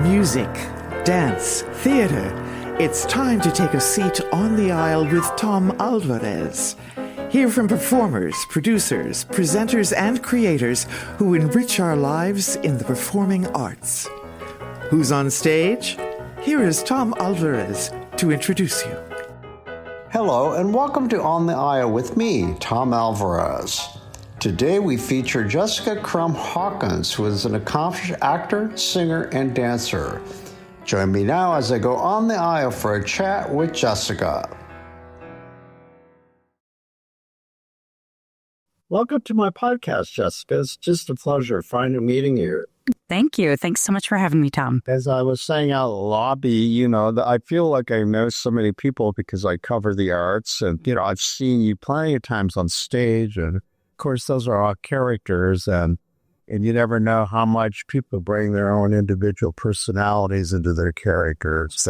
Music, dance, theater. It's time to take a seat on the aisle with Tom Alvarez. Hear from performers, producers, presenters, and creators who enrich our lives in the performing arts. Who's on stage? Here is Tom Alvarez to introduce you. Hello, and welcome to On the Aisle with me, Tom Alvarez. Today we feature Jessica Crum Hawkins, who is an accomplished actor, singer, and dancer. Join me now as I go on the aisle for a chat with Jessica. Welcome to my podcast, Jessica. It's just a pleasure finally meeting you. Thank you. Thanks so much for having me, Tom. As I was saying out in the lobby, I feel like I know so many people because I cover the arts. And, I've seen you plenty of times on stage. And, of course, those are all characters. And you never know how much people bring their own individual personalities into their characters.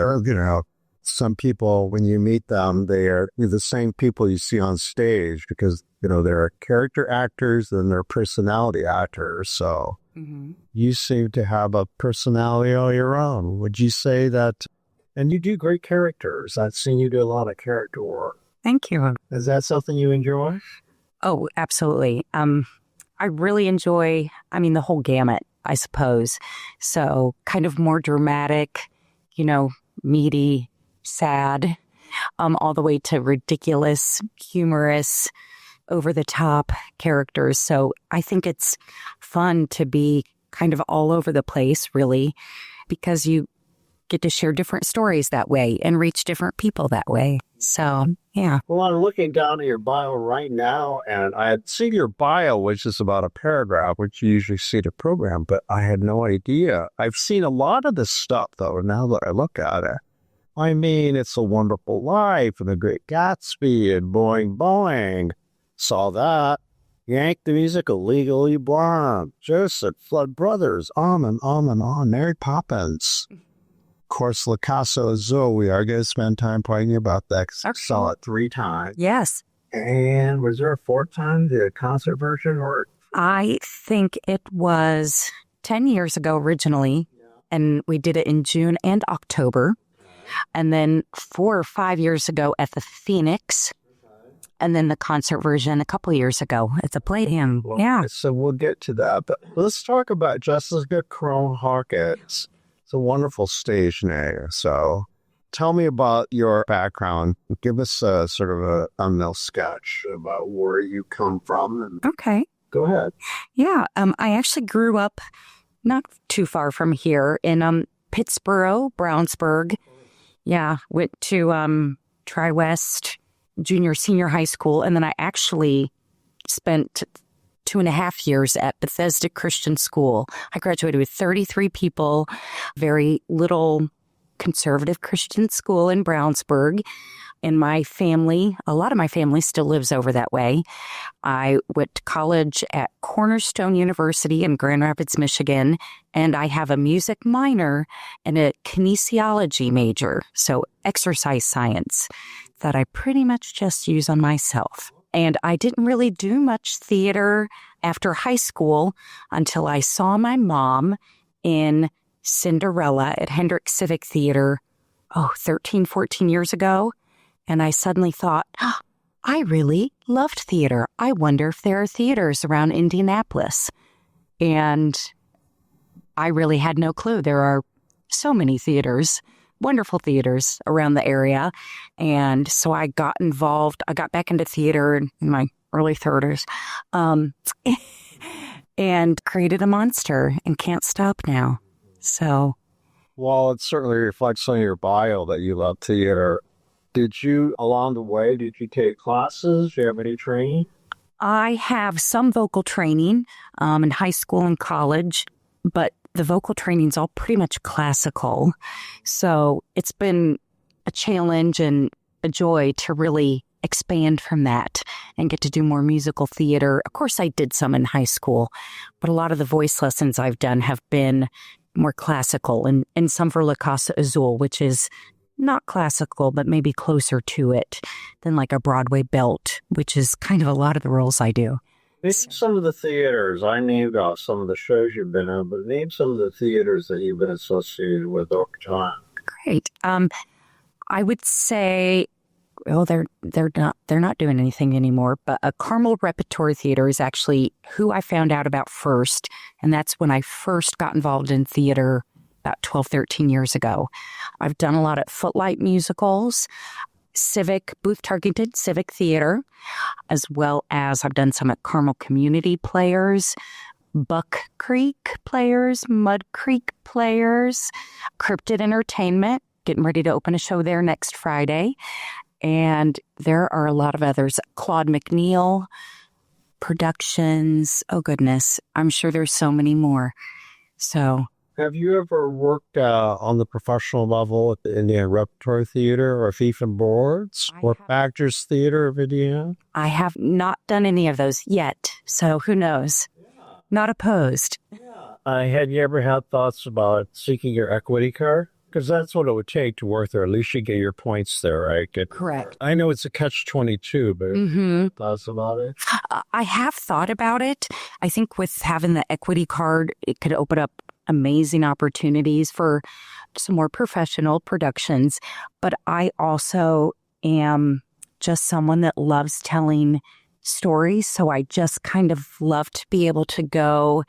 Some people, when you meet them, they are the same people you see on stage because, they're character actors and they're personality actors. So you seem to have a personality all your own. Would you say that? And you do great characters. I've seen you do a lot of character work. Thank you. Is that something you enjoy? Oh, absolutely. I really enjoy, the whole gamut, I suppose. So kind of more dramatic, meaty, sad, all the way to ridiculous, humorous, over-the-top characters. So I think it's fun to be kind of all over the place, really, because you get to share different stories that way and reach different people that way. So, yeah. Well, I'm looking down at your bio right now, and I had seen your bio, which is about a paragraph, which you usually see the program, but I had no idea. I've seen a lot of this stuff, though, now that I look at it. It's a Wonderful Life and The Great Gatsby and Boing Boing. Saw that. Yank the Musical, Legally Blonde, Joseph, Flood Brothers, on and on and on. Mary Poppins. Of course, La Casa Azul. We are going to spend time talking about that because I saw it 3 times. Yes. And was there a 4th time, the concert version? Or I think it was 10 years ago originally, and we did it in June and October. And then 4 or 5 years ago at the Phoenix. And then the concert version a couple years ago at the Palladium. Yeah. So we'll get to that. But let's talk about Jessica Crum Hawkins. It's a wonderful stage name. So tell me about your background. Give us a sort of a thumbnail sketch about where you come from. Okay. Go ahead. Yeah. I actually grew up not too far from here in Pittsboro, Brownsburg. Yeah. Went to Tri-West Junior, Senior high school. And then I actually spent 2.5 years at Bethesda Christian School. I graduated with 33 people, very little conservative Christian school in Brownsburg. And my family, a lot of my family still lives over that way. I went to college at Cornerstone University in Grand Rapids, Michigan, and I have a music minor and a kinesiology major, so exercise science, that I pretty much just use on myself. And I didn't really do much theater after high school until I saw my mom in Cinderella at Hendrick Civic Theater, 13, 14 years ago. And I suddenly thought, I really loved theater. I wonder if there are theaters around Indianapolis. And I really had no clue. There are so many theaters, wonderful theaters around the area. And so I got involved. I got back into theater in my early 30s and created a monster and can't stop now. So. Well, it certainly reflects on your bio that you love theater. Did you, along the way, take classes? Do you have any training? I have some vocal training in high school and college, but the vocal training's all pretty much classical. So it's been a challenge and a joy to really expand from that and get to do more musical theater. Of course, I did some in high school, but a lot of the voice lessons I've done have been more classical and some for La Casa Azul, which is not classical, but maybe closer to it than like a Broadway belt, which is kind of a lot of the roles I do. Name some of the theaters. I named off some of the shows you've been in, but name some of the theaters that you've been associated with over time. Great. I would say, well, they're not doing anything anymore. But a Carmel Repertory Theater is actually who I found out about first, and that's when I first got involved in theater about 12, 13 years ago. I've done a lot of Footlight musicals, booth-targeted civic theater, as well as I've done some at Carmel Community Players, Buck Creek Players, Mud Creek Players, Cryptid Entertainment, getting ready to open a show there next Friday. And there are a lot of others. Claude McNeil Productions. Oh, goodness. I'm sure there's so many more. So... Have you ever worked on the professional level at the Indiana Repertory Theater or FIFA Boards or Actors Theater of Indiana? I have not done any of those yet, so who knows? Yeah. Not opposed. Yeah. Had you ever had thoughts about seeking your equity card? Because that's what it would take to work there. At least you get your points there, right? Correct. I know it's a catch-22, but thoughts about it? I have thought about it. I think with having the equity card, it could open up amazing opportunities for some more professional productions. But I also am just someone that loves telling stories. So I just kind of love to be able to go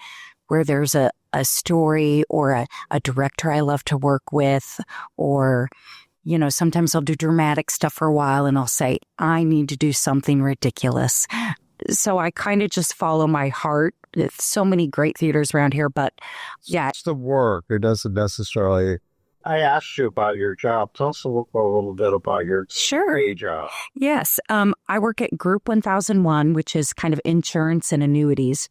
where there's a story or a director I love to work with, or, you know, sometimes I'll do dramatic stuff for a while and I'll say, I need to do something ridiculous. So I kind of just follow my heart. There's so many great theaters around here, but yeah. It's the work. It doesn't necessarily... I asked you about your job. Tell us a little bit about your day job. Yes. I work at Group 1001, which is kind of insurance and annuities.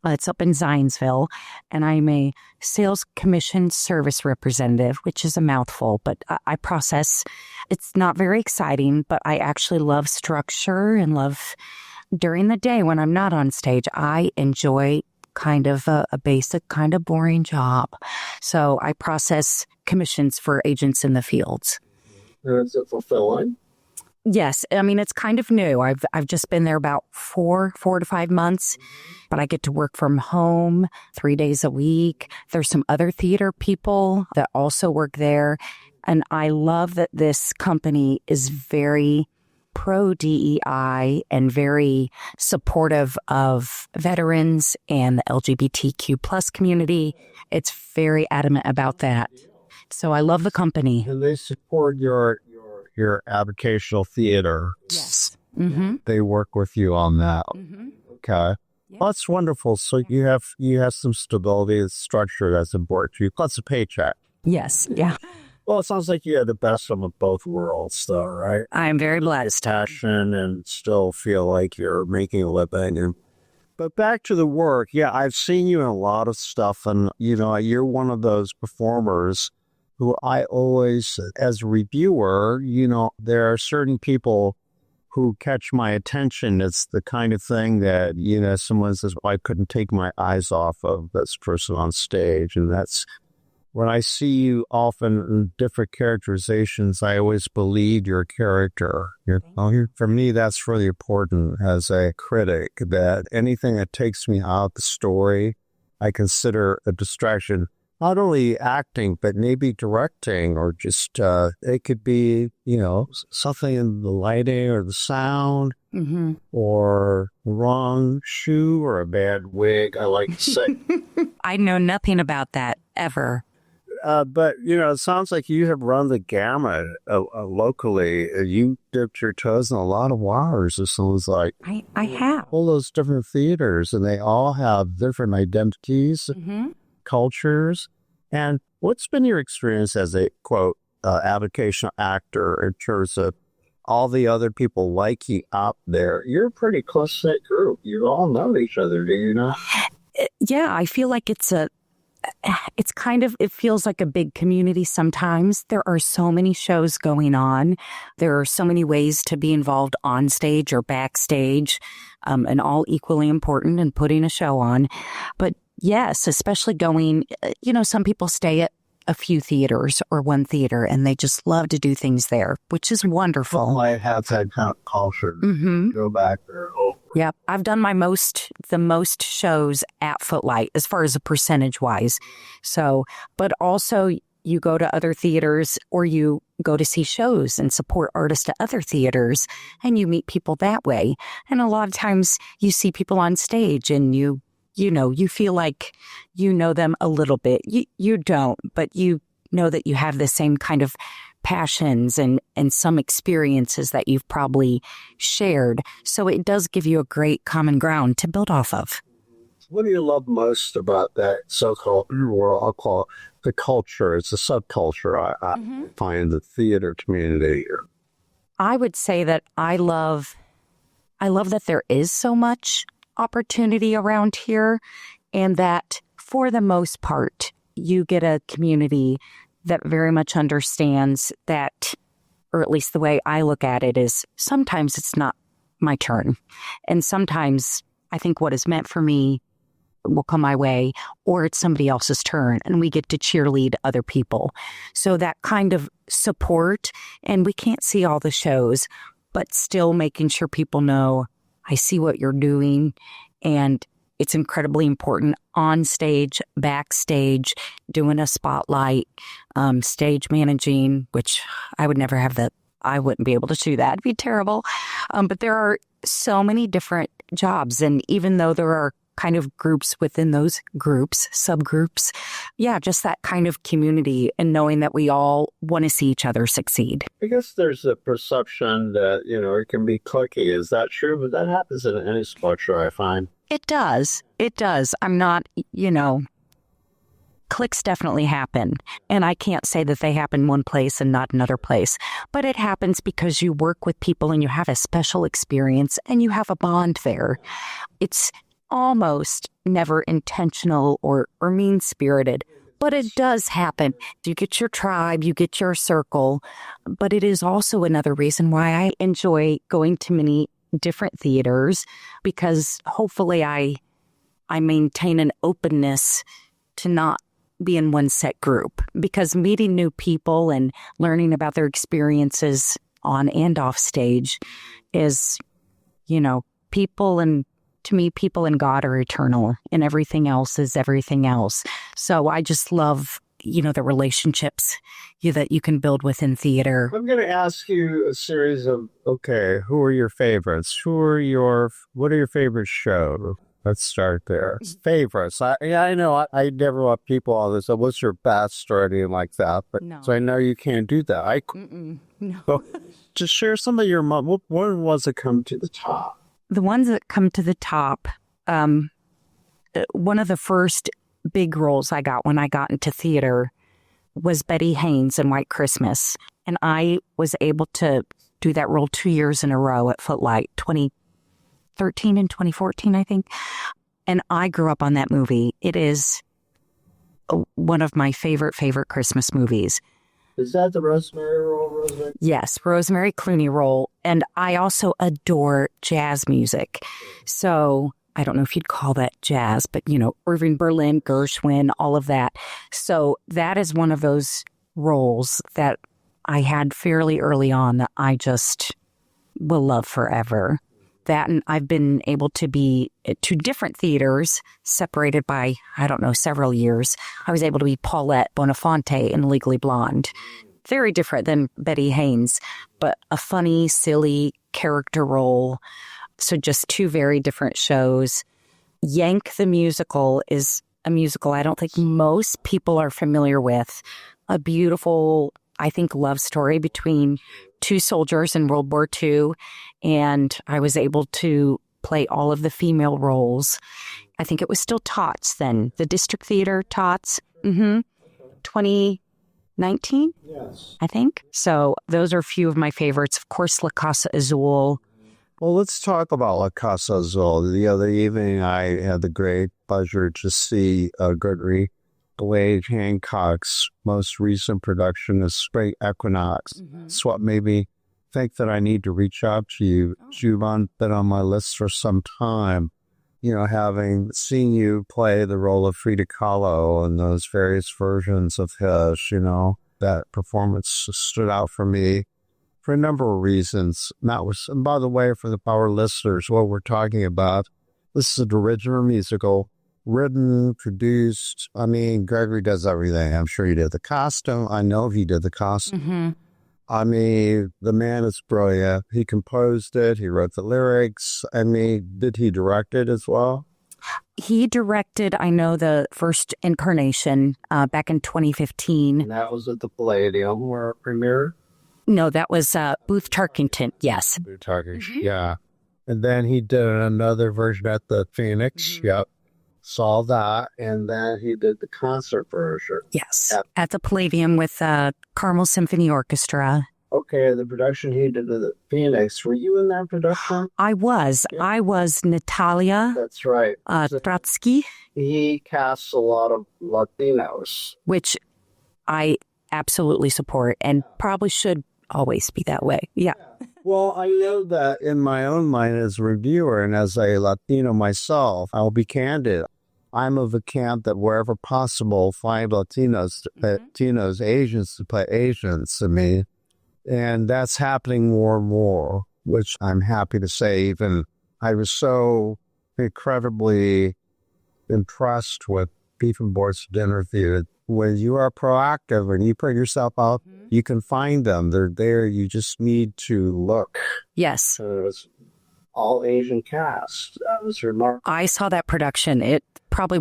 It's up in Zionsville, and I'm a sales commission service representative, which is a mouthful, but I process. It's not very exciting, but I actually love structure and love during the day when I'm not on stage. I enjoy kind of a basic, kind of boring job. So I process commissions for agents in the fields. Is it fulfilling? Yes. I mean, it's kind of new. I've just been there about 4 to 5 months, but I get to work from home 3 days a week. There's some other theater people that also work there. And I love that this company is very pro DEI and very supportive of veterans and the LGBTQ plus community. It's very adamant about that. So I love the company. And they support your avocational theater. Yes. Mm-hmm. They work with you on that. Mm-hmm. Okay. Yeah. Well, that's wonderful. So you have some stability and structure that's important to you, plus a paycheck. Yes. Yeah. Well, it sounds like you have the best of both worlds, though, right? I'm very blessed. Passion and still feel like you're making a living. But back to the work. Yeah, I've seen you in a lot of stuff, and you're one of those performers who I always, as a reviewer, there are certain people who catch my attention. It's the kind of thing that, someone says, well, I couldn't take my eyes off of this person on stage. And that's when I see you often in different characterizations, I always believe your character. For me, that's really important as a critic, that anything that takes me out of the story, I consider a distraction. Not only acting, but maybe directing, or just, it could be, something in the lighting or the sound, or wrong shoe or a bad wig, I like to say. I know nothing about that, ever. But, it sounds like you have run the gamut locally. You dipped your toes in a lot of waters. It sounds like. I have. All those different theaters, and they all have different identities. Cultures. And what's been your experience as a, quote, avocational actor in terms of all the other people like you out there? You're a pretty close-knit group. You all know each other, do you not? Yeah, I feel like it feels like a big community sometimes. There are so many shows going on. There are so many ways to be involved on stage or backstage, and all equally important in putting a show on. But yes, especially going, some people stay at a few theaters or one theater, and they just love to do things there, which is wonderful. Footlight has that kind of culture. Go back there. Yep. I've done the most shows at Footlight as far as a percentage wise. So, but also you go to other theaters or you go to see shows and support artists at other theaters, and you meet people that way. And a lot of times you see people on stage and you feel like you know them a little bit. You don't, but you know that you have the same kind of passions and some experiences that you've probably shared. So it does give you a great common ground to build off of. What do you love most about that so-called, or I'll call it the culture? It's a subculture I find the theater community here. I would say that I love that there is so much opportunity around here, and that for the most part, you get a community that very much understands that, or at least the way I look at it is sometimes it's not my turn. And sometimes I think what is meant for me will come my way, or it's somebody else's turn, and we get to cheerlead other people. So that kind of support, and we can't see all the shows, but still making sure people know, I see what you're doing, and it's incredibly important on stage, backstage, doing a spotlight, stage managing, which I would never have I wouldn't be able to do that. It'd be terrible. But there are so many different jobs. And even though there are kind of groups within those groups, subgroups, yeah, just that kind of community and knowing that we all want to see each other succeed. I guess there's a perception that, it can be cliquey. Is that true? But that happens in any structure, I find. It does. It does. I'm not, cliques definitely happen. And I can't say that they happen one place and not another place. But it happens because you work with people and you have a special experience and you have a bond there. It's almost never intentional or mean-spirited, but it does happen. You get your tribe, you get your circle, but it is also another reason why I enjoy going to many different theaters, because hopefully I maintain an openness to not be in one set group, because meeting new people and learning about their experiences on and off stage is, people, and to me, people and God are eternal, and everything else is everything else. So I just love, the relationships that you can build within theater. I'm going to ask you a series of, who are your favorites? What are your favorite shows? Let's start there. Favorites. I know I never want people all this. What's your best or anything like that? But No. So I know you can't do that. No. Just share some of your, what ones that come to the top? The ones that come to the top, one of the first big roles I got when I got into theater was Betty Haynes in White Christmas. And I was able to do that role 2 years in a row at Footlight, 2013 and 2014, I think. And I grew up on that movie. It is one of my favorite Christmas movies. Is that the Rosemary role? Yes, Rosemary Clooney role. And I also adore jazz music. So I don't know if you'd call that jazz, but, Irving Berlin, Gershwin, all of that. So that is one of those roles that I had fairly early on that I just will love forever. That, and I've been able to be at 2 different theaters separated by, several years. I was able to be Paulette Bonafonte in Legally Blonde. Very different than Betty Haynes, but a funny, silly character role. So just 2 very different shows. Yank the Musical is a musical I don't think most people are familiar with. A beautiful, I think, love story between 2 soldiers in World War II. And I was able to play all of the female roles. I think it was still Tots then, the District Theater Tots. 2019? Yes. I think. So those are a few of my favorites. Of course, La Casa Azul. Well, let's talk about La Casa Azul. The other evening, I had the great pleasure to see Gregory Blade Hancock's most recent production is Spring Equinox. It's what made me think that I need to reach out to you. You've been on my list for some time. having seen you play the role of Frida Kahlo and those various versions of his, that performance stood out for me for a number of reasons. And by the way, for the power listeners, what we're talking about, this is an original musical, written, produced. I mean, Gregory does everything. I'm sure he did the costume. I know he did the costume. Mm-hmm. I mean, the man is brilliant. He composed it. He wrote the lyrics. I mean, did he direct it as well? He directed, I know, the first incarnation back in 2015. And that was at the Palladium where it premiered? No, that was Booth Tarkington, yes. Booth Tarkington, yeah. And then he did another version at the Phoenix, yep. Saw that, and then he did the concert version. Yes, at the Palladium with Carmel Symphony Orchestra. Okay, the production he did at the Phoenix. Were you in that production? I was. Yeah. I was Natalia. That's right. Trotsky. He casts a lot of Latinos. Which I absolutely support and probably should always be that way. Yeah. Well, I know that in my own mind as a reviewer and as a Latino myself, I'll be candid. I'm of the camp that wherever possible, find Latinos, Asians to play Asians to me. And that's happening more and more, which I'm happy to say. Even I was so incredibly impressed with Beef and Board's interview. When you are proactive and you put yourself out, you can find them. They're there. You just need to look. Yes. It was all Asian cast. That was remarkable. I saw that production. Probably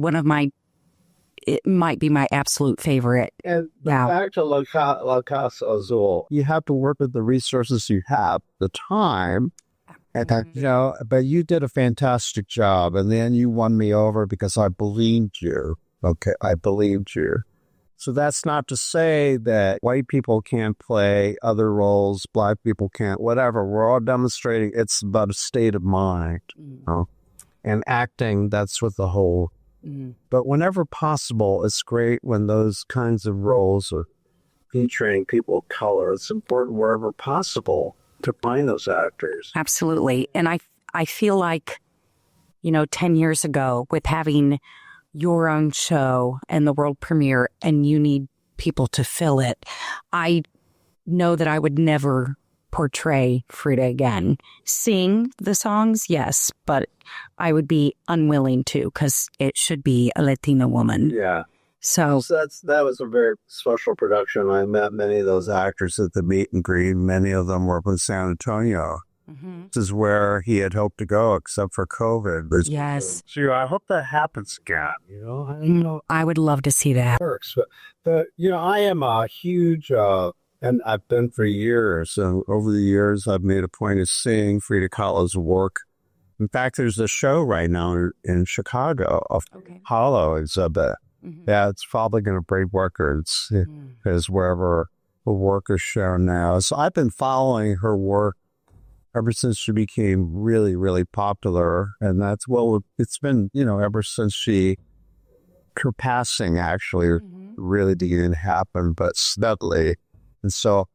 it might be my absolute favorite. And back to La Casa Azul, you have to work with the resources you have, the time, and but you did a fantastic job. And then you won me over because I believed you. Okay, I believed you. So that's not to say that white people can't play other roles, black people can't, whatever. We're all demonstrating it's about a state of mind. And acting, that's what the whole. But whenever possible, it's great when those kinds of roles are featuring people of color. It's important wherever possible to find those actors. Absolutely. And I feel like, 10 years ago with having your own show and the world premiere and you need people to fill it, I know that I would never portray Frida again. Sing the songs, yes, but I would be unwilling to because it should be a Latina woman. Yeah. So that was a very special production. I met many of those actors at the meet and greet. Many of them were from San Antonio. This is where he had hoped to go, except for COVID. Yes. So I hope that happens again. I would love to see that. Works, but I am a huge, and I've been for years. And over the years, I've made a point of seeing Frida Kahlo's work. In fact, there's a show right now in Chicago of Kahlo exhibit. Yeah, it's probably going to break records because wherever the work is shown now. So I've been following her work ever since she became really, really popular. And that's, it's been, ever since her passing actually really didn't happen, but steadily. And so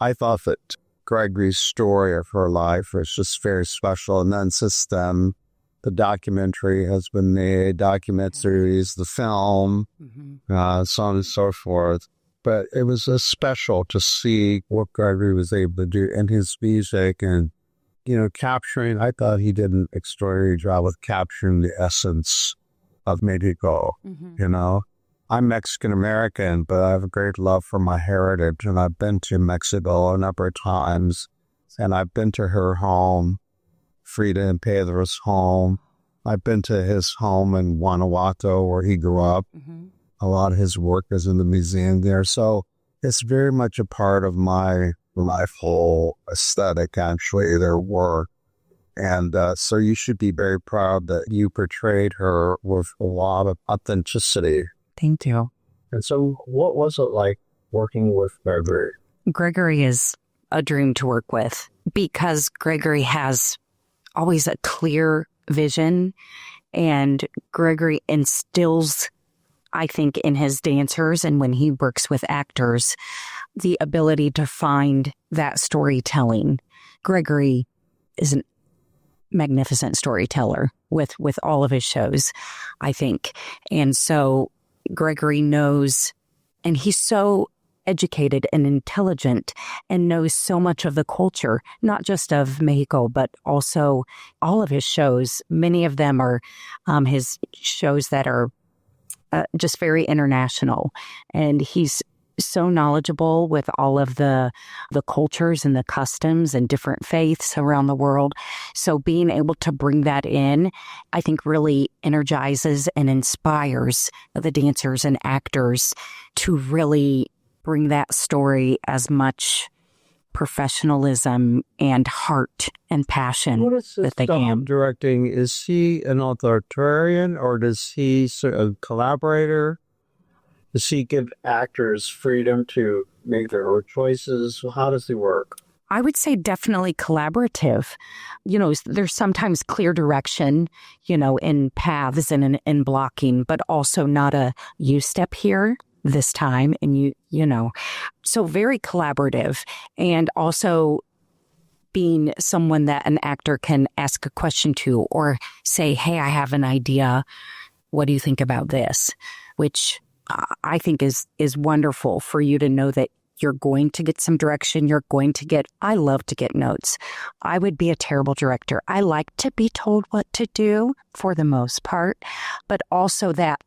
I thought that Gregory's story of her life was just very special. And then since then, the documentary has been made, documentaries, the film, so on and so forth. But it was special to see what Gregory was able to do in his music and, capturing. I thought he did an extraordinary job with capturing the essence of Mexico, I'm Mexican-American, but I have a great love for my heritage, and I've been to Mexico a number of times, and I've been to her home, Frida and Pedro's home. I've been to his home in Guanajuato, where he grew up. A lot of his work is in the museum there, so it's very much a part of my whole aesthetic, actually, their work. And so you should be very proud that you portrayed her with a lot of authenticity. Thank you. And so what was it like working with Gregory? Gregory is a dream to work with because Gregory has always a clear vision, and Gregory instills, I think, in his dancers and when he works with actors, the ability to find that storytelling. Gregory is an magnificent storyteller with all of his shows, I think. And so Gregory knows, and he's so educated and intelligent and knows so much of the culture, not just of Mexico, but also all of his shows. Many of them are his shows that are just very international. And he's so knowledgeable with all of the cultures and the customs and different faiths around the world. So being able to bring that in, I think really energizes and inspires the dancers and actors to really bring that story as much professionalism and heart and passion What is that they can. Directing? Is he an authoritarian or does he a collaborator? Does he give actors freedom to make their own choices? How does he work? I would say definitely collaborative. There's sometimes clear direction, in paths and in blocking, but also not a you step here this time and so very collaborative, and also being someone that an actor can ask a question to or say, hey, I have an idea. What do you think about this? Which I think is wonderful for you to know that you're going to get some direction. I love to get notes. I would be a terrible director. I like to be told what to do for the most part, but also that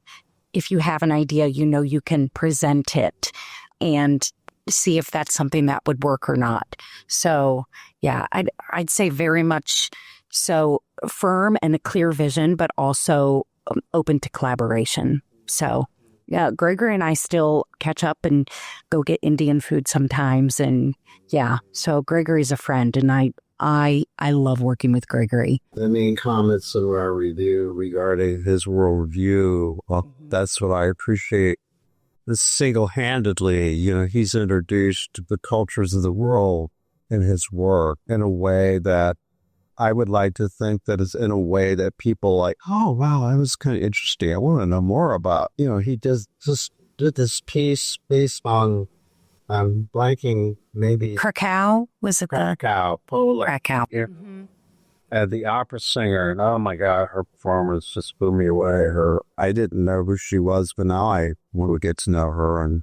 if you have an idea, you can present it and see if that's something that would work or not. So yeah, I'd say very much so firm and a clear vision, but also open to collaboration. So yeah, Gregory and I still catch up and go get Indian food sometimes. And yeah, so Gregory's a friend, and I love working with Gregory. Any comments in our review regarding his worldview? Well, that's what I appreciate. This single-handedly, he's introduced the cultures of the world in his work in a way that I would like to think that is in a way that people like, oh, wow, that was kind of interesting. I want to know more about. He just did this piece based on, I'm blanking, maybe. Krakow? Was it Krakow. Krakow. Yeah. The opera singer, and oh my God, her performance just blew me away. I didn't know who she was, but now I want to get to know her and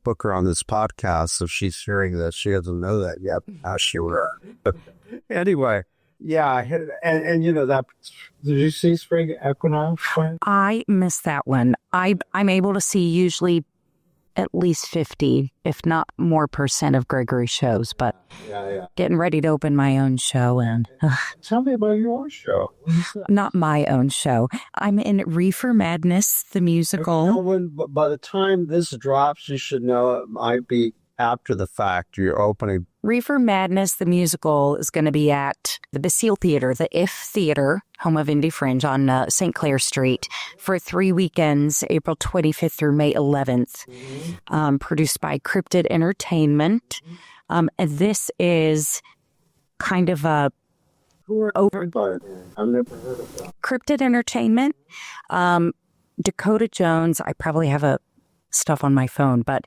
book her on this podcast. If she's hearing this, she doesn't know that yet. How she were. Anyway. Yeah, and that. Did you see Spring Equinox? I missed that one. I'm able to see usually at least 50, if not more % of Gregory's shows, but getting ready to open my own show. And tell me about your own show. Not my own show. I'm in Reefer Madness, the musical. By the time this drops, you should know it might be after the fact. You're opening. Reefer Madness, the musical, is going to be at the Bastille Theater, the IF Theater, home of Indie Fringe on St. Clair Street, for 3 weekends, April 25th through May 11th, produced by Cryptid Entertainment. And this is kind of a I've never heard of that. Cryptid Entertainment. Dakota Jones, I probably have stuff on my phone, but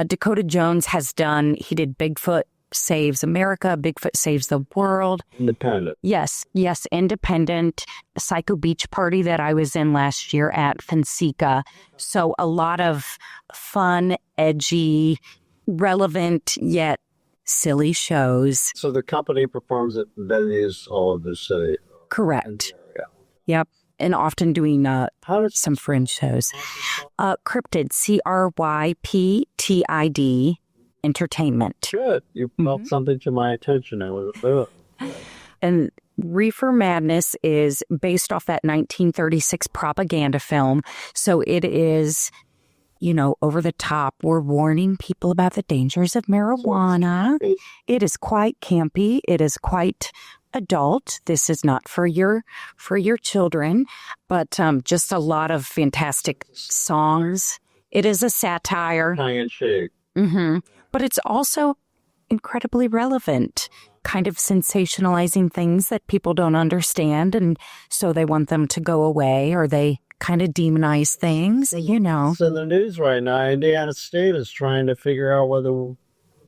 Dakota Jones he did Bigfoot Saves America, Bigfoot Saves the World. Independent. Yes, independent. Psycho Beach Party that I was in last year at Fonseca. So a lot of fun, edgy, relevant, yet silly shows. So the company performs at venues all over the city. Correct. Yep. And often doing some fringe shows. Cryptid, CRYPTID Entertainment. Good. You brought something to my attention. And Reefer Madness is based off that 1936 propaganda film. So it is, over the top. We're warning people about the dangers of marijuana. It is quite campy. It is quite adult. This is not for your children, but just a lot of fantastic songs. It is a satire. Tongue-in-cheek. But it's also incredibly relevant, kind of sensationalizing things that people don't understand, and so they want them to go away, or they kind of demonize things, It's in the news right now. Indiana State is trying to figure out whether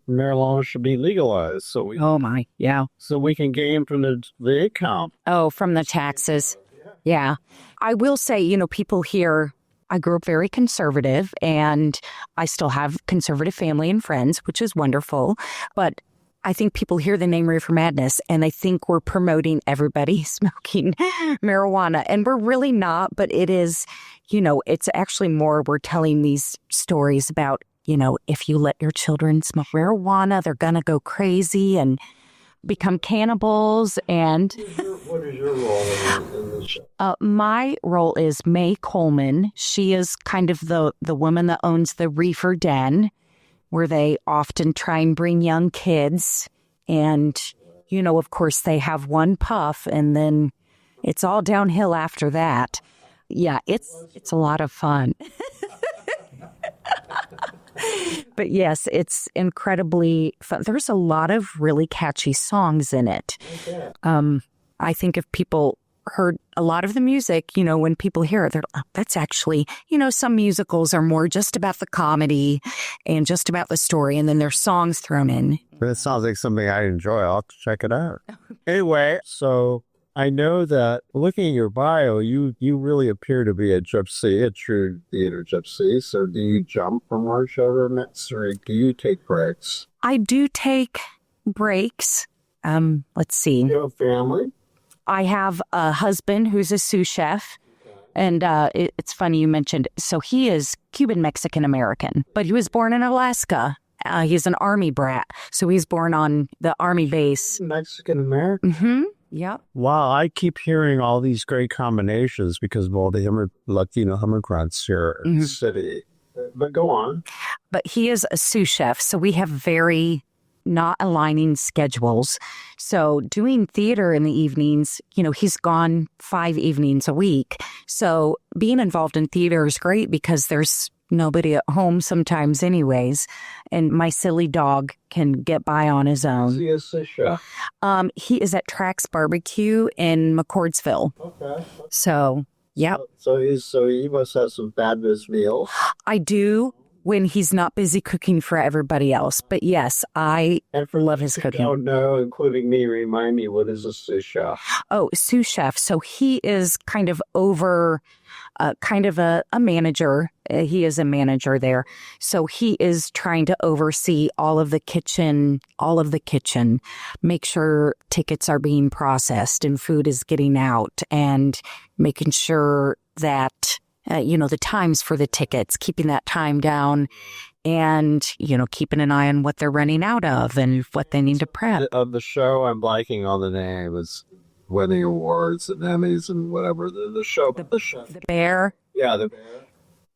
marijuana should be legalized so we Oh, my. Yeah. so we can gain from the income. Oh, from the taxes. Yeah. I will say, you know, people here, I grew up very conservative and I still have conservative family and friends, which is wonderful. But I think people hear the name Reefer Madness and they think we're promoting everybody smoking marijuana. And we're really not, but it is, you know, it's actually more we're telling these stories about, you know, if you let your children smoke marijuana, they're going to go crazy and become cannibals. And What is your role in the show? my role is May Coleman. She is kind of the woman that owns the Reefer Den, where they often try and bring young kids. And, you know, of course, they have one puff and then it's all downhill after that. Yeah, it's a lot of fun. But yes, it's incredibly fun. There's a lot of really catchy songs in it. I think if people heard a lot of the music, you know, when people hear it, they're like, oh, that's actually, you know, some musicals are more just about the comedy and just about the story, and then there's songs thrown in. It sounds like something I enjoy. I'll have to check it out. Anyway, so I know that looking at your bio, you really appear to be a gypsy, a true theater gypsy. So do you jump from one show to the next, or do you take breaks? I do take breaks. Let's see. You have a family? I have a husband who's a sous chef. And it's funny you mentioned, so he is Cuban-Mexican-American, but he was born in Alaska. He's an Army brat, so he's born on the Army base. Mexican-American? Mm-hmm. Yep. Wow, I keep hearing all these great combinations because of all the Latino immigrants here in the city. But go on. But he is a sous chef, so we have very not aligning schedules. So doing theater in the evenings, you know, he's gone 5 evenings a week. So being involved in theater is great because there's nobody at home sometimes anyways. And my silly dog can get by on his own. He is a chef. He is at Trax Barbecue in McCordsville. Okay. So, yep. So he must have some fabulous meals. I do when he's not busy cooking for everybody else. But yes, I love his cooking. Oh, no, including me. Remind me, what is a sous chef? Oh, sous chef. So he is kind of over, kind of a manager. He is a manager there. So he is trying to oversee all of the kitchen, make sure tickets are being processed and food is getting out, and making sure that you know, the times for the tickets, keeping that time down, and, you know, keeping an eye on what they're running out of and what they need to prep. Of the show, I'm blanking on the name. It's winning awards and Emmys and whatever. The show. The Bear. Yeah, the Bear.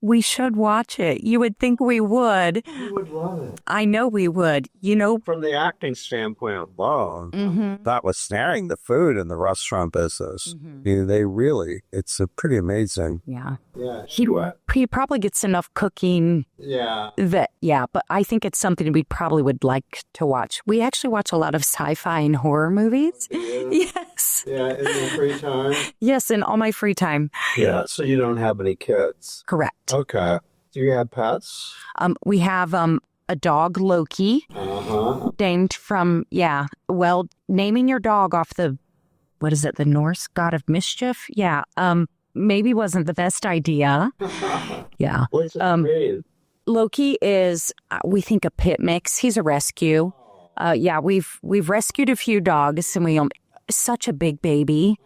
We should watch it. You would think we would. You would love it. I know we would. You know, from the acting standpoint alone, that was snaring the food in the restaurant business. They really, it's a pretty amazing. Yeah. Yeah. He probably gets enough cooking. Yeah. But I think it's something we probably would like to watch. We actually watch a lot of sci-fi and horror movies. Yes. Yeah, in your free time? Yes, in all my free time. Yeah, so you don't have any kids? Correct. Okay. Do you have pets? We have a dog, Loki, named from, naming your dog off the, what is it, the Norse god of mischief? Yeah, maybe wasn't the best idea. Yeah. What's his breed? Loki is, we think, a pit mix. He's a rescue. We've rescued a few dogs, and we such a big baby.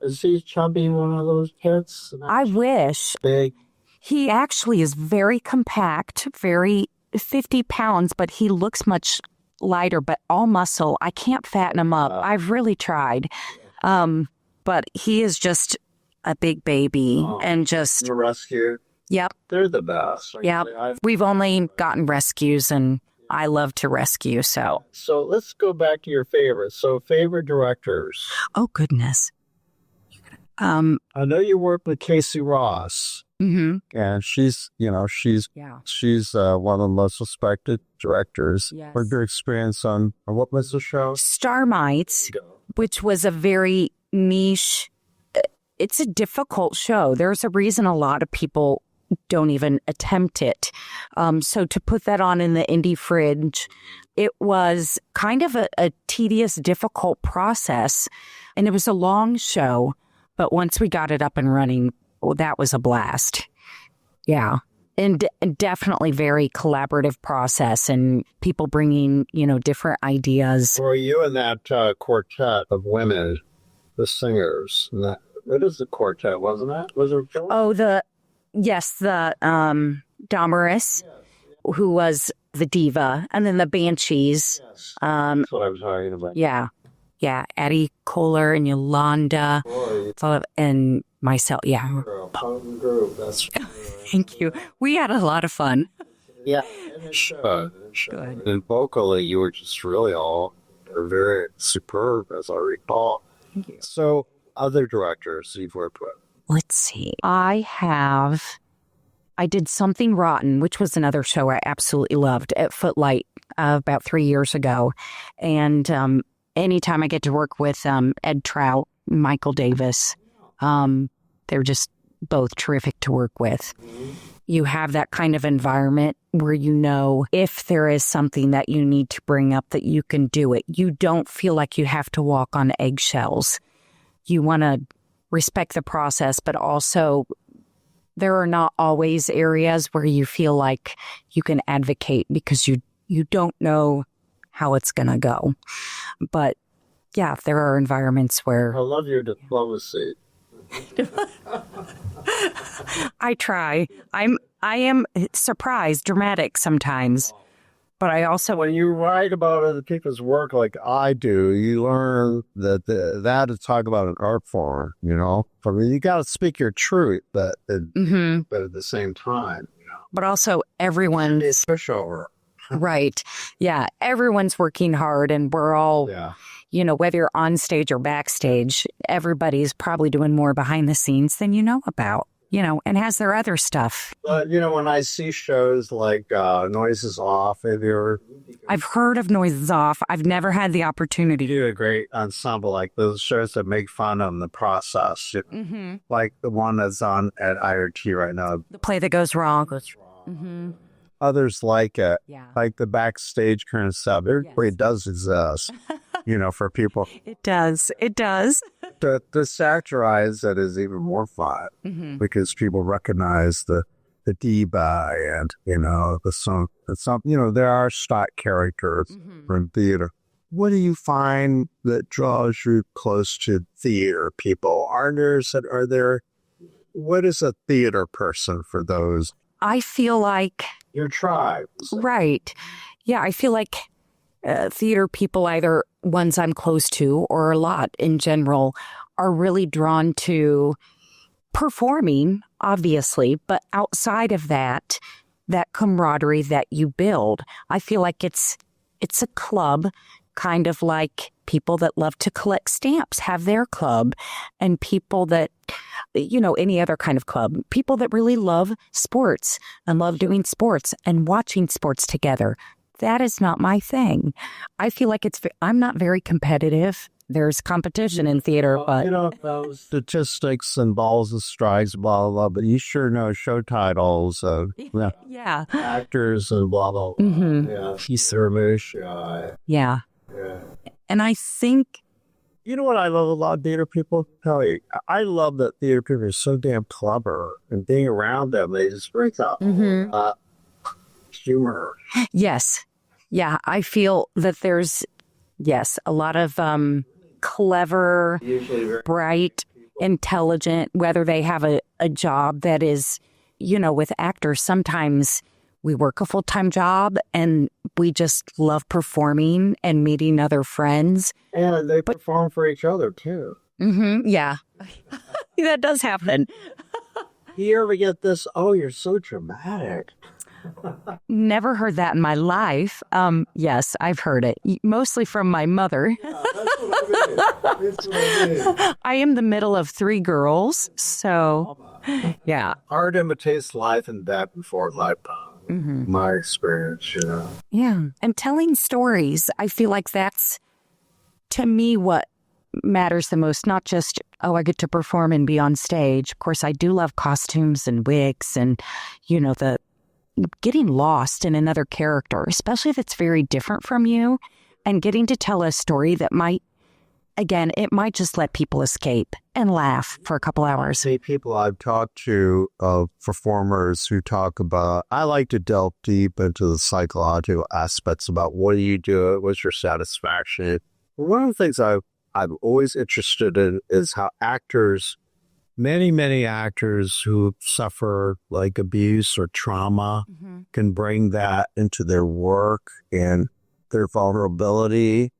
Is he chubby, one of those pits? I wish. Big. He actually is very compact, very 50 pounds, but he looks much lighter, but all muscle. I can't fatten him up. I've really tried. But he is just a big baby and just... The rescue. Yep. They're the best. Yep. We've only gotten rescues, and I love to rescue, so... So let's go back to your favorites. So favorite directors. Oh, goodness. I know you work with Casey Ross. Mm-hmm. And she's one of the most respected directors. Yes. What's your experience on what was the show? Starmites, which was a very niche. It's a difficult show. There's a reason a lot of people don't even attempt it. So to put that on in the indie fridge, it was kind of a tedious, difficult process. And it was a long show. But once we got it up and running, that was a blast. Yeah. And definitely very collaborative process and people bringing, different ideas. Were you in that quartet of women, the singers? It is a quartet, wasn't it? Was it? Oh, the Damaris, who was the diva, and then the Banshees. Yes. That's what I was talking about. Yeah. Yeah. Addie Kohler and Yolanda. And myself. Yeah. Potent group. That's Thank you. We had a lot of fun. Yeah. Good. And vocally, you were just really all very superb, as I recall. Thank you. So, other directors you've worked with? Let's see. I did Something Rotten, which was another show I absolutely loved at Footlight about 3 years ago. And anytime I get to work with Ed Trout, Michael Davis, they're just both terrific to work with. You have that kind of environment where if there is something that you need to bring up, that you can do it. You don't feel like you have to walk on eggshells. You want to respect the process, but also there are not always areas where you feel like you can advocate because you don't know how it's going to go. But yeah, there are environments where... I love your diplomacy. I try. I am surprised, dramatic sometimes. But I also... When you write about other people's work like I do, you learn that to talk about an art form, I mean, you got to speak your truth, but at the same time, But also everyone's... It's pushover. Right. Yeah. Everyone's working hard and we're all, whether you're on stage or backstage, everybody's probably doing more behind the scenes than you know about, and has their other stuff. But, when I see shows like Noises Off, I've heard of Noises Off. I've never had the opportunity. You do a great ensemble, like those shows that make fun of the process. Like the one that's on at IRT right now. The play that goes wrong. Mm-hmm. Others like it, like the backstage kind of stuff. It does exist, for people. It does. To satirize it is even more fun because people recognize the diva and, there are stock characters from theater. What do you find that draws you close to theater people? What is a theater person for those? I feel like... Your tribe. Right. Yeah, I feel like theater people, either ones I'm close to or a lot in general, are really drawn to performing, obviously, but outside of that camaraderie that you build. I feel like it's a club, kind of like people that love to collect stamps have their club, and people that, any other kind of club, people that really love sports and love doing sports and watching sports together. That is not my thing. I feel like I'm not very competitive. There's competition in theater, but... those statistics and balls and strikes, blah, blah, blah, but you sure know show titles of actors and blah, blah, blah. Mm-hmm. Yeah, he's Ramesh. Yeah. And I think... You know what I love about theater people? Kelly, I love that theater people are so damn clever, and being around them, they just bring out humor. Yes. Yeah, I feel that there's, a lot of clever, bright, intelligent, whether they have a job that is, with actors, sometimes we work a full-time job and we just love performing and meeting other friends. And they perform for each other, too. Mm-hmm. Yeah. That does happen. You ever get this, oh, you're so dramatic? Never heard that in my life. Yes, I've heard it. Mostly from my mother. Yeah, that's what I mean. I am the middle of 3 girls, so yeah. Art imitates life and death before lifetime. Mm-hmm. My experience, Yeah, and telling stories, I feel like that's, to me, what matters the most, not just, oh, I get to perform and be on stage. Of course, I do love costumes and wigs and, the getting lost in another character, especially if it's very different from you, and getting to tell a story that might just let people escape and laugh for a couple hours. See, people I've talked to, performers who talk about, I like to delve deep into the psychological aspects about what do you do, what's your satisfaction. One of the things I'm always interested in is how actors, many actors who suffer like abuse or trauma can bring that into their work and their vulnerability.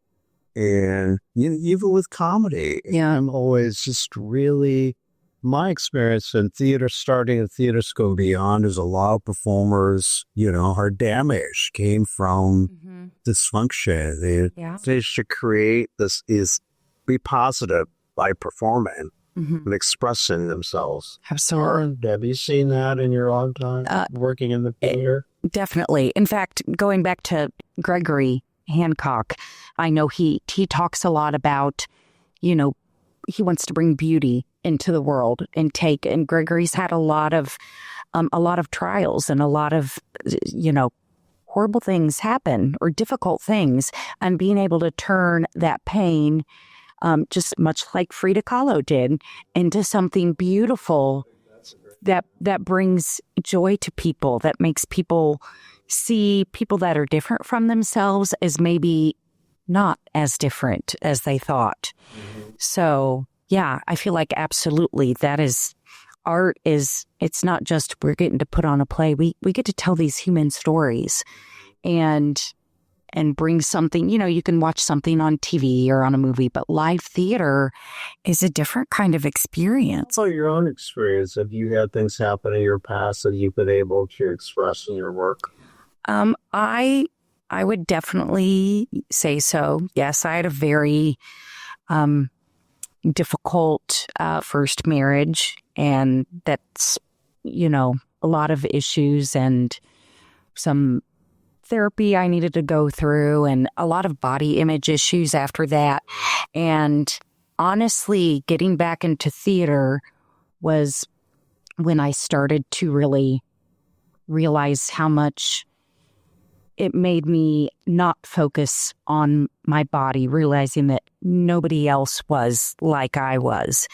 And even with comedy, I'm always just really, my experience in theater, starting in Theater School Beyond, is a lot of performers, are damaged, came from dysfunction. The stage to create this is be positive by performing and expressing themselves. Absolutely. Have you seen that in your long time working in the theater? Definitely. In fact, going back to Gregory Hancock, I know he talks a lot about, he wants to bring beauty into the world and Gregory's had a lot of trials and a lot of, horrible things happen or difficult things, and being able to turn that pain, just much like Frida Kahlo did, into something beautiful that brings joy to people, that makes people see people that are different from themselves as maybe not as different as they thought. So, yeah, I feel like absolutely that is, art is, it's not just we're getting to put on a play. We get to tell these human stories and bring something, you can watch something on TV or on a movie, but live theater is a different kind of experience. So your own experience, have you had things happen in your past that you've been able to express in your work? I would definitely say so. Yes, I had a very difficult first marriage, and that's, a lot of issues and some therapy I needed to go through and a lot of body image issues after that. And honestly, getting back into theater was when I started to really realize how much it made me not focus on my body, realizing that nobody else was like I was.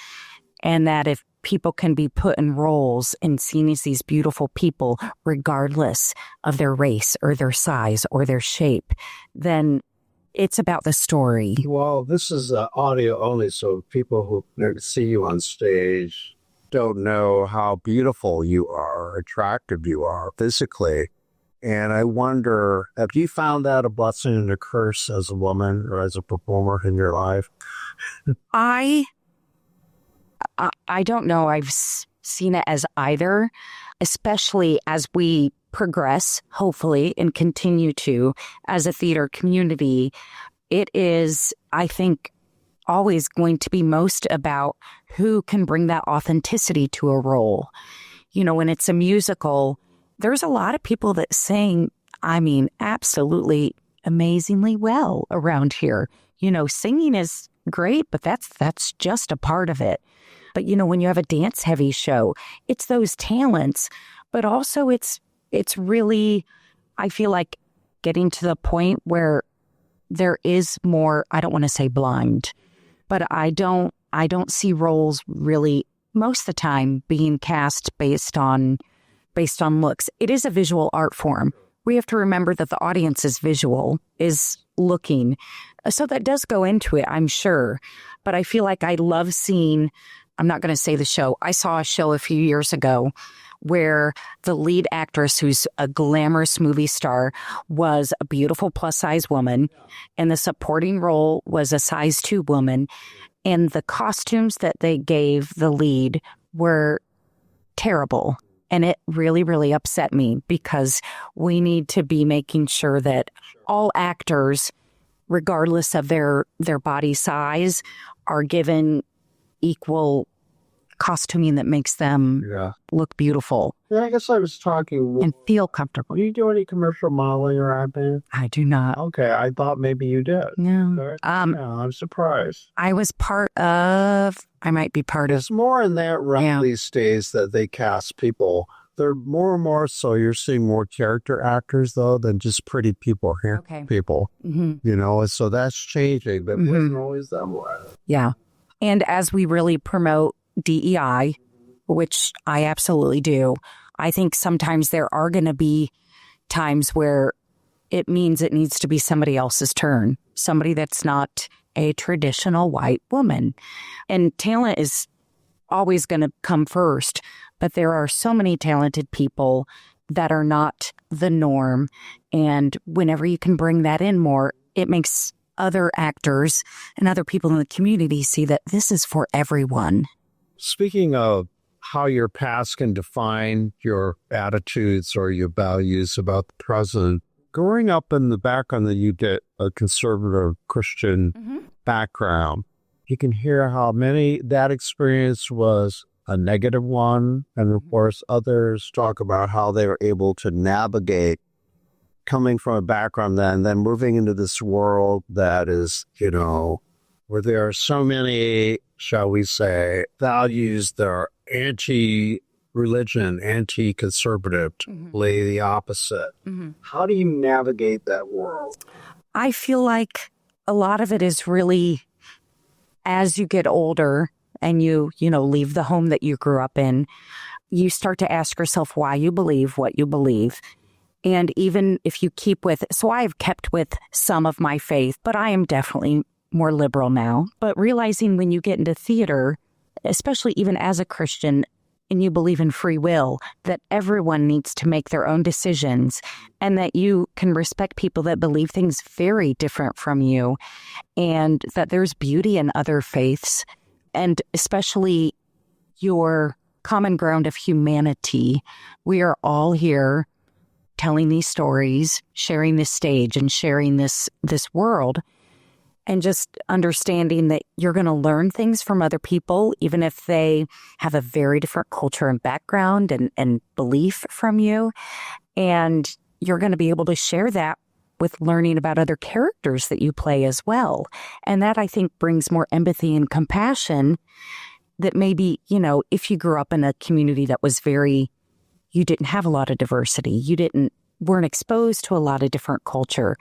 And that if people can be put in roles and seen as these beautiful people, regardless of their race or their size or their shape, then it's about the story. Well, this is audio only, so people who see you on stage don't know how beautiful you are, attractive you are physically. And I wonder, have you found that a blessing and a curse as a woman or as a performer in your life? I don't know. I've seen it as either, especially as we progress, hopefully, and continue to as a theater community. It is, I think, always going to be most about who can bring that authenticity to a role. When it's a musical, there's a lot of people that sing, absolutely amazingly well around here. Singing is great, but that's just a part of it. But, when you have a dance heavy show, it's those talents, but also it's really, I feel like, getting to the point where there is more, I don't want to say blind, but I don't see roles really most of the time being cast based on looks. It is a visual art form. We have to remember that the audience is visual, is looking. So that does go into it, I'm sure. But I feel like I love seeing, I'm not going to say the show. I saw a show a few years ago where the lead actress, who's a glamorous movie star, was a beautiful plus-size woman, and the supporting role was a size 2 woman. And the costumes that they gave the lead were terrible. And it really, really upset me because we need to be making sure that all actors, regardless of their body size, are given equal costuming that makes them look beautiful. Yeah, I guess I was talking. And feel comfortable. Do you do any commercial modeling or acting? I do not. Okay, I thought maybe you did. No. I'm surprised. I was I might be part of. It's more in that realm these days that they cast people. They're more and more so you're seeing more character actors, though, than just pretty people here. Okay. People, and so that's changing, but it wasn't always that way. Yeah. And as we really promote DEI, which I absolutely do, I think sometimes there are going to be times where it means it needs to be somebody else's turn, somebody that's not a traditional white woman. And talent is always going to come first, but there are so many talented people that are not the norm. And whenever you can bring that in more, it makes other actors and other people in the community see that this is for everyone. Speaking of how your past can define your attitudes or your values about the present, growing up in the background that you did, a conservative Christian background, you can hear how many that experience was a negative one. And of course, others talk about how they were able to navigate coming from a background then moving into this world that is, where there are so many, shall we say, values that are anti-religion, anti-conservative, the opposite. How do you navigate that world? I feel like a lot of it is really, as you get older and you leave the home that you grew up in, you start to ask yourself why you believe what you believe. And even if you keep with, so I've kept with some of my faith, but I am definitely more liberal now. But realizing when you get into theater, especially even as a Christian, and you believe in free will, that everyone needs to make their own decisions and that you can respect people that believe things very different from you, and that there's beauty in other faiths, and especially your common ground of humanity. We are all here telling these stories, sharing this stage and sharing this world, and just understanding that you're going to learn things from other people, even if they have a very different culture and background and belief from you. And you're going to be able to share that with learning about other characters that you play as well. And that, I think, brings more empathy and compassion that maybe, if you grew up in a community that was you didn't have a lot of diversity, weren't exposed to a lot of different culture.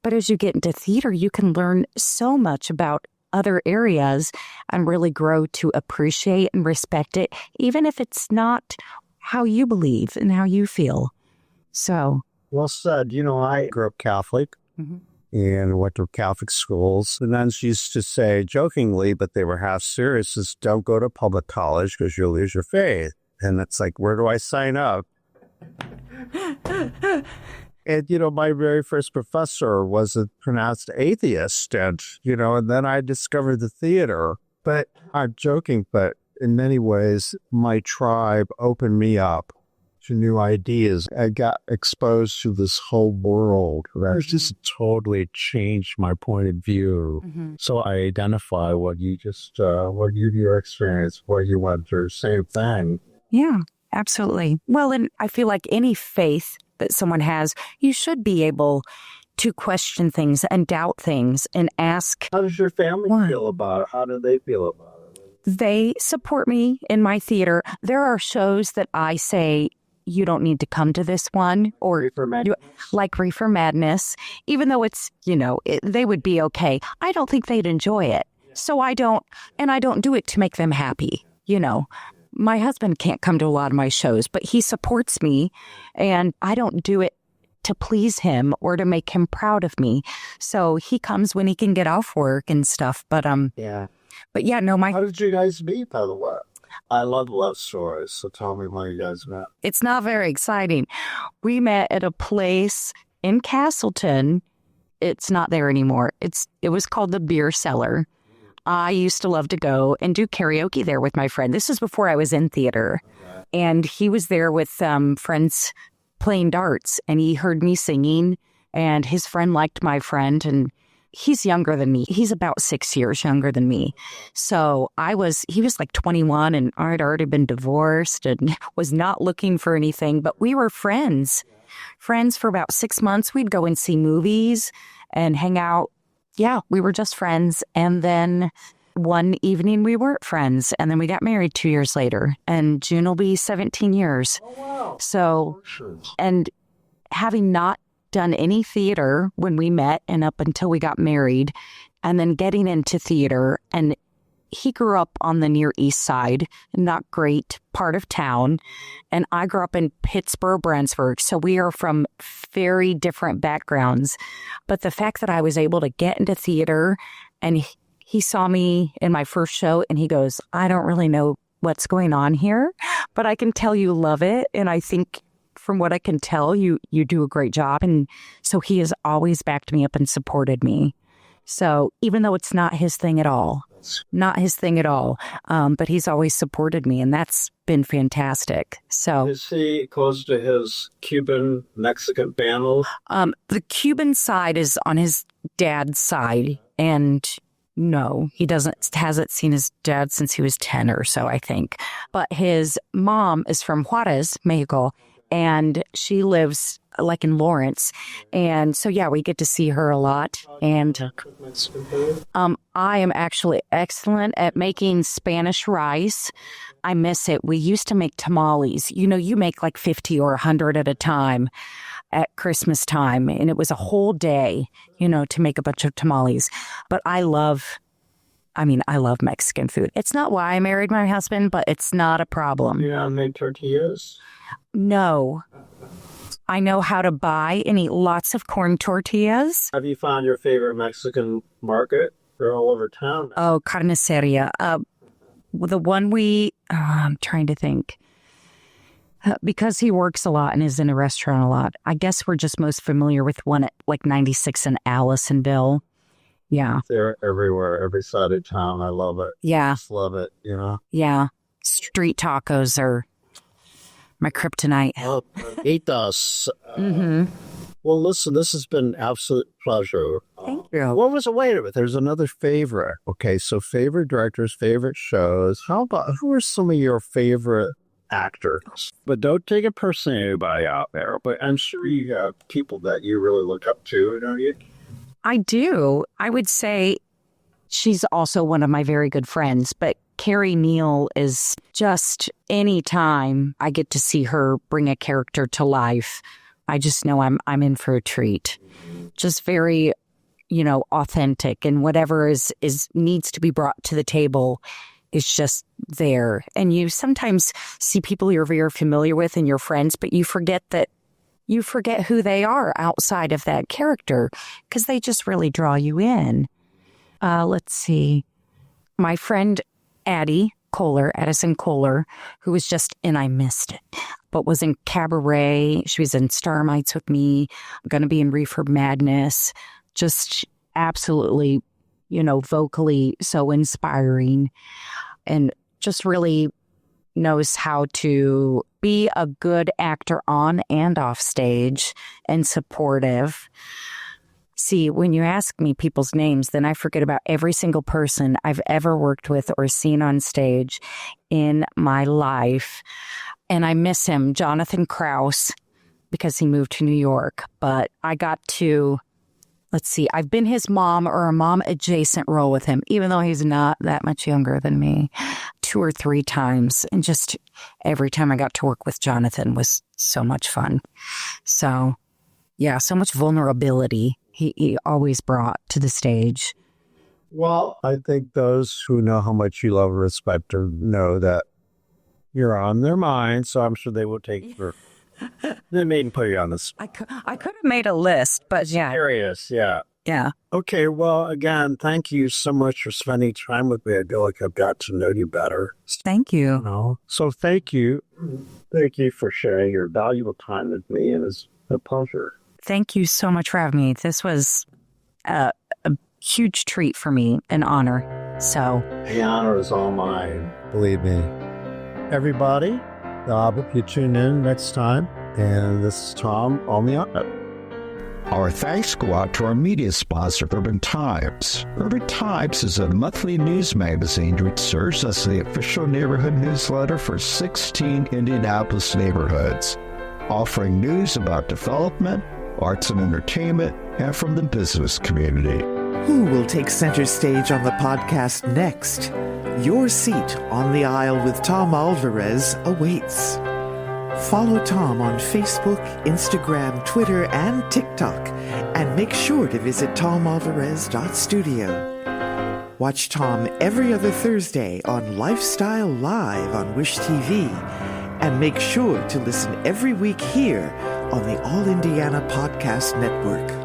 But as you get into theater, you can learn so much about other areas and really grow to appreciate and respect it, even if it's not how you believe and how you feel. So. Well said. I grew up Catholic and went to Catholic schools. The nuns used to say jokingly, but they were half serious, is don't go to public college because you'll lose your faith. And it's like, where do I sign up? And, my very first professor was a pronounced atheist. And, and then I discovered the theater. But I'm joking, but in many ways, my tribe opened me up to new ideas. I got exposed to this whole world that just totally changed my point of view. So I identify what your experience, what you went through, same thing. Yeah, absolutely. Well, and I feel like any faith that someone has, you should be able to question things and doubt things and ask. How does your family feel about it? How do they feel about it? They support me in my theater. There are shows that I say, you don't need to come to this one, or like Reefer Madness, even though it's, they would be okay. I don't think they'd enjoy it. So I don't do it to make them happy, My husband can't come to a lot of my shows, but he supports me, and I don't do it to please him or to make him proud of me. So he comes when he can get off work and stuff. But How did you guys meet, by the way? I love stories, so tell me how you guys met. It's not very exciting. We met at a place in Castleton. It's not there anymore. It was called the Beer Cellar. I used to love to go and do karaoke there with my friend. This was before I was in theater. Okay. And he was there with friends playing darts, and he heard me singing, and his friend liked my friend, and he's younger than me. He's about 6 years younger than me. So he was like 21 and I'd already been divorced and was not looking for anything, but we were friends for about 6 months. We'd go and see movies and hang out. Yeah, we were just friends. And then one evening we weren't friends. And then we got married 2 years later, and June will be 17 years. Oh, wow. So, and having not done any theater when we met and up until we got married, and then getting into theater, and he grew up on the Near East Side, not great part of town, and I grew up in Pittsburgh, Brownsburg, so we are from very different backgrounds. But the fact that I was able to get into theater, and he saw me in my first show, and he goes, I don't really know what's going on here, but I can tell you love it, and I think from what I can tell, you do a great job. And so he has always backed me up and supported me. So even though it's not his thing at all, but he's always supported me, and that's been fantastic. So is he close to his Cuban Mexican family? The Cuban side is on his dad's side, and no, he hasn't seen his dad since he was 10 or so, I think. But his mom is from Juarez, Mexico, and she lives like in Lawrence. And so, yeah, we get to see her a lot. And I am actually excellent at making Spanish rice. I miss it. We used to make tamales. You know, you make like 50 or 100 at a time at Christmas time. And it was a whole day, to make a bunch of tamales. But I love Mexican food. It's not why I married my husband, but it's not a problem. Yeah, make tortillas? No. I know how to buy and eat lots of corn tortillas. Have you found your favorite Mexican market? They're all over town. Oh, carniceria. The one I'm trying to think. Because he works a lot and is in a restaurant a lot, I guess we're just most familiar with one at like 96 in Allisonville. Yeah. They're everywhere, every side of town. I love it. Yeah. Just love it, Yeah. Street tacos are my kryptonite. Oh, burritos. Mm-hmm. Well, listen, this has been an absolute pleasure. Thank you. What was it? Wait a minute. There's another favorite. Okay, so favorite directors, favorite shows. Who are some of your favorite actors? But don't take it personally, anybody out there. But I'm sure you have people that you really look up to, don't you? I do. I would say she's also one of my very good friends, but Carrie Neal is just any time I get to see her bring a character to life, I just know I'm in for a treat. Just very, authentic, and whatever is needs to be brought to the table is just there. And you sometimes see people you're very familiar with and your friends, but you forget who they are outside of that character because they just really draw you in. Let's see. My friend Addison Kohler, who was just in I Missed It, but was in Cabaret. She was in Starmites with me, going to be in Reefer Madness. Just absolutely, vocally so inspiring, and just really knows how to be a good actor on and off stage and supportive. See, when you ask me people's names, then I forget about every single person I've ever worked with or seen on stage in my life. And I miss him, Jonathan Krause, because he moved to New York. But I got to, I've been his mom or a mom adjacent role with him, even though he's not that much younger than me, 2 or 3 times. And just every time I got to work with Jonathan was so much fun. So, yeah, so much vulnerability he always brought to the stage. Well, I think those who know how much you love and respect her know that you're on their mind, so I'm sure they will take your... They made put you on this. I could have made a list, but yeah. Serious, yeah. Yeah. Okay, well, again, thank you so much for spending time with me. I feel like I've got to know you better. Thank you. So thank you. Thank you for sharing your valuable time with me, and it's a pleasure. Thank you so much for having me. This was a huge treat for me, an honor. So the honor is all mine, believe me. Everybody, I hope you tune in next time. And this is Tom on the Up. Our thanks go out to our media sponsor, Urban Times. Urban Times is a monthly news magazine which serves as the official neighborhood newsletter for 16 Indianapolis neighborhoods, offering news about development, arts and entertainment, and from the business community. Who will take center stage on the podcast next? Your seat on the aisle with Tom Alvarez awaits. Follow Tom on Facebook, Instagram, Twitter, and TikTok, and make sure to visit tomalvarez.studio. Watch Tom every other Thursday on Lifestyle Live on Wish TV, and make sure to listen every week here on the All Indiana Podcast Network.